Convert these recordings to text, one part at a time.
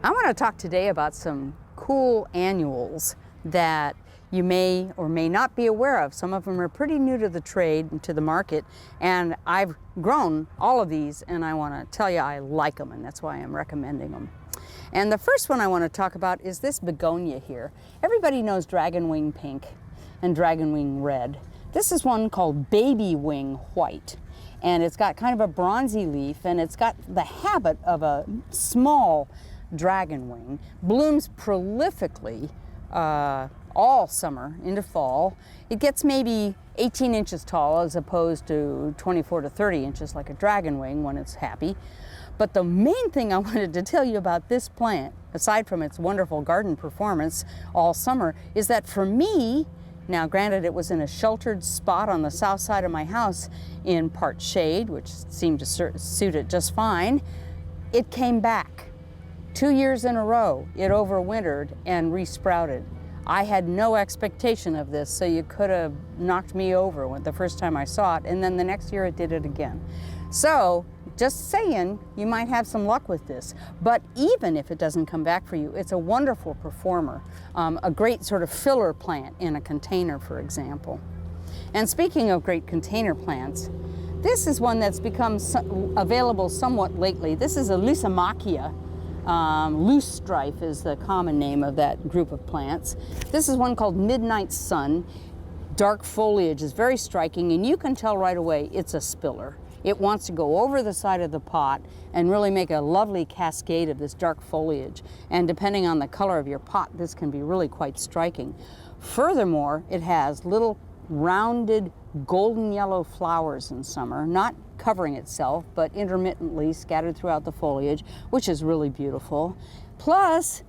I want to talk today about some cool annuals that you may or may not be aware of. Some of them are pretty new to the trade and to the market, and I've grown all of these, and I want to tell you I like them, and that's why I'm recommending them. And the first one I want to talk about is this begonia here. Everybody knows dragonwing pink and dragonwing red. This is one called baby wing white, and it's got kind of a bronzy leaf, and it's got the habit of a small dragon wing, blooms prolifically all summer into fall. It gets maybe 18 inches tall as opposed to 24 to 30 inches like a dragon wing when it's happy. But the main thing I wanted to tell you about this plant, aside from its wonderful garden performance all summer, is that for me, now granted it was in a sheltered spot on the south side of my house in part shade, which seemed to suit it just fine, it came back. 2 years in a row, it overwintered and resprouted. I had no expectation of this, so you could have knocked me over the first time I saw it, and then the next year it did it again. So, just saying, you might have some luck with this. But even if it doesn't come back for you, it's a wonderful performer, a great sort of filler plant in a container, for example. And speaking of great container plants, this is one that's become available somewhat lately. This is a Lysimachia. Loosestrife is the common name of that group of plants. This is one called Midnight Sun. Dark foliage is very striking, and you can tell right away it's a spiller. It wants to go over the side of the pot and really make a lovely cascade of this dark foliage. And depending on the color of your pot, this can be really quite striking. Furthermore, it has little rounded golden yellow flowers in summer, not covering itself, but intermittently scattered throughout the foliage, which is really beautiful. Plus,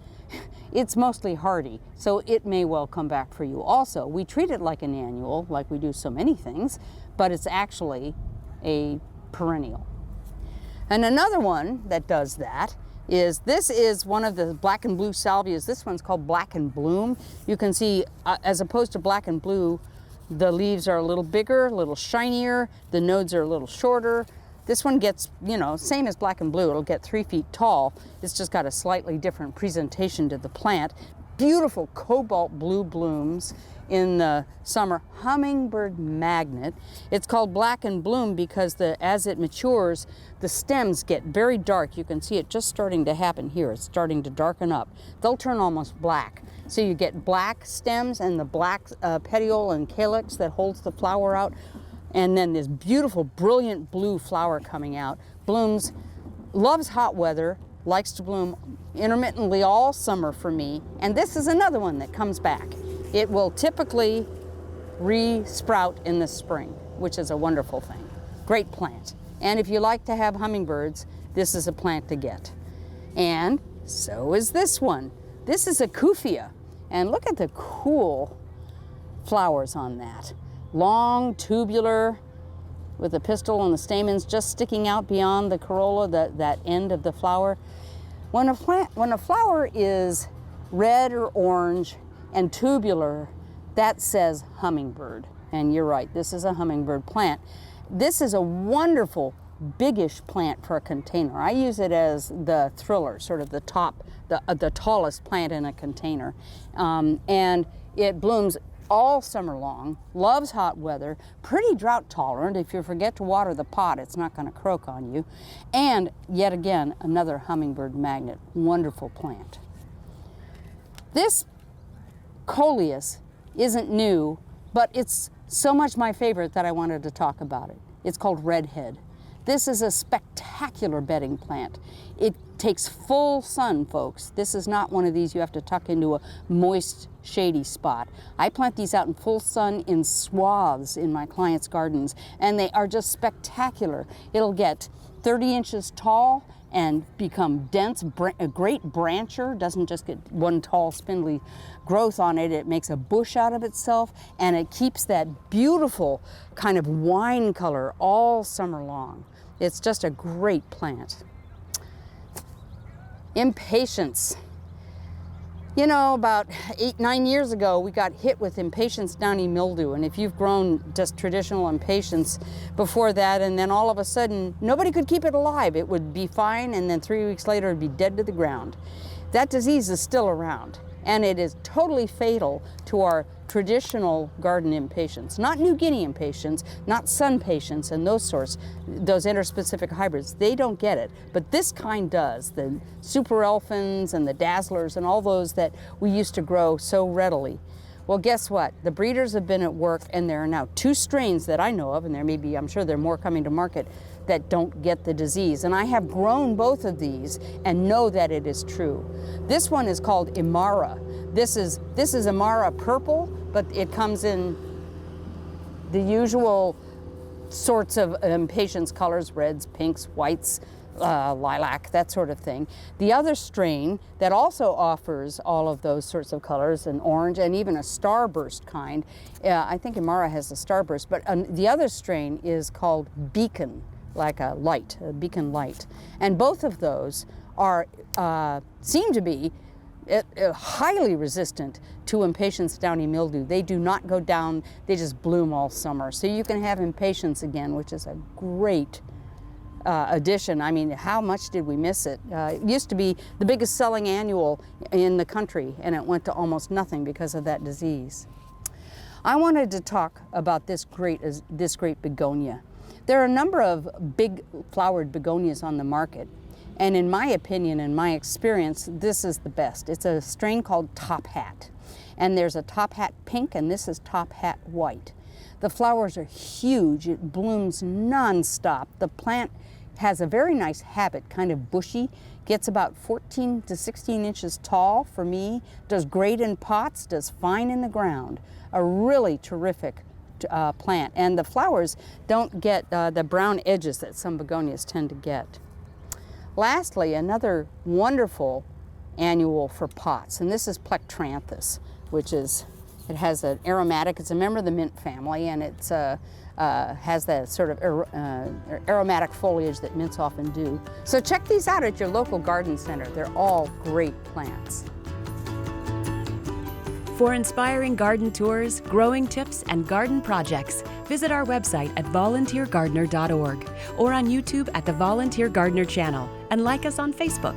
it's mostly hardy, so it may well come back for you also. We treat it like an annual, like we do so many things, but it's actually a perennial. And another one that does that is, this is one of the black and blue salvias. This one's called Black and Bloom. You can see, as opposed to black and blue, the leaves are a little bigger, a little shinier, the nodes are a little shorter. This one gets, same as black and blue, it'll get 3 feet tall. It's just got a slightly different presentation to the plant. Beautiful cobalt blue blooms in the summer. Hummingbird magnet. It's called Black and Bloom because as it matures, the stems get very dark. You can see it just starting to happen here. It's starting to darken up. They'll turn almost black. So you get black stems and the black petiole and calyx that holds the flower out. And then this beautiful, brilliant blue flower coming out. Blooms, loves hot weather, likes to bloom intermittently all summer for me. And this is another one that comes back. It will typically re-sprout in the spring, which is a wonderful thing. Great plant. And if you like to have hummingbirds, this is a plant to get. And so is this one. This is a Kufia. And look at the cool flowers on that. Long, tubular, with the pistil and the stamens just sticking out beyond the corolla, that end of the flower. When a flower is red or orange and tubular, that says hummingbird. And you're right, this is a hummingbird plant. This is a wonderful biggish plant for a container. I use it as the thriller, sort of the tallest plant in a container. And it blooms all summer long, loves hot weather, pretty drought tolerant. If you forget to water the pot, it's not going to croak on you. And yet again, another hummingbird magnet. Wonderful plant. This coleus isn't new, but it's so much my favorite that I wanted to talk about it. It's called redhead. This is a spectacular bedding plant. It takes full sun, folks. This is not one of these you have to tuck into a moist, shady spot. I plant these out in full sun in swaths in my clients' gardens, and they are just spectacular. It'll get 30 inches tall and become dense, a great brancher. Doesn't just get one tall spindly growth on it. It makes a bush out of itself, and it keeps that beautiful kind of wine color all summer long. It's just a great plant. Impatiens. You know, about 8-9 years ago, we got hit with impatiens downy mildew. And if you've grown just traditional impatiens before that, and then all of a sudden, nobody could keep it alive. It would be fine, and then 3 weeks later, it'd be dead to the ground. that disease is still around, and it is totally fatal to our traditional garden impatiens, not New Guinea impatiens, not sun patients and those sorts, those interspecific hybrids. They don't get it, but this kind does. The super elfins and the dazzlers and all those that we used to grow so readily. Well, guess what? The breeders have been at work, and there are now 2 strains that I know of, and there may be, I'm sure there are more coming to market, that don't get the disease. And I have grown both of these and know that it is true. This one is called Imara. This is Imara purple, but it comes in the usual sorts of impatiens colors, reds, pinks, whites, lilac, that sort of thing. The other strain that also offers all of those sorts of colors, an orange and even a starburst kind, I think Imara has a starburst, but the other strain is called Beacon, like a light, a beacon light. And both of those are, seem to be highly resistant to impatiens downy mildew. They do not go down, they just bloom all summer. So you can have impatiens again, which is a great addition. I mean, how much did we miss it? It used to be the biggest selling annual in the country, and it went to almost nothing because of that disease. I wanted to talk about this great begonia. There are a number of big flowered begonias on the market, and in my opinion, in my experience, this is the best. It's a strain called Top Hat, and there's a Top Hat pink, and this is Top Hat white. The flowers are huge. It blooms non-stop. The plant has a very nice habit, kind of bushy, gets about 14 to 16 inches tall for me, does great in pots, does fine in the ground. A really terrific plant, and the flowers don't get the brown edges that some begonias tend to get. Lastly, another wonderful annual for pots, and this is Plectranthus, which is, it has an aromatic, it's a member of the mint family, and it's has that sort of aromatic foliage that mints often do. So check these out at your local garden center. They're all great plants. For inspiring garden tours, growing tips, and garden projects, visit our website at volunteergardener.org or on YouTube at the Volunteer Gardener channel, and like us on Facebook.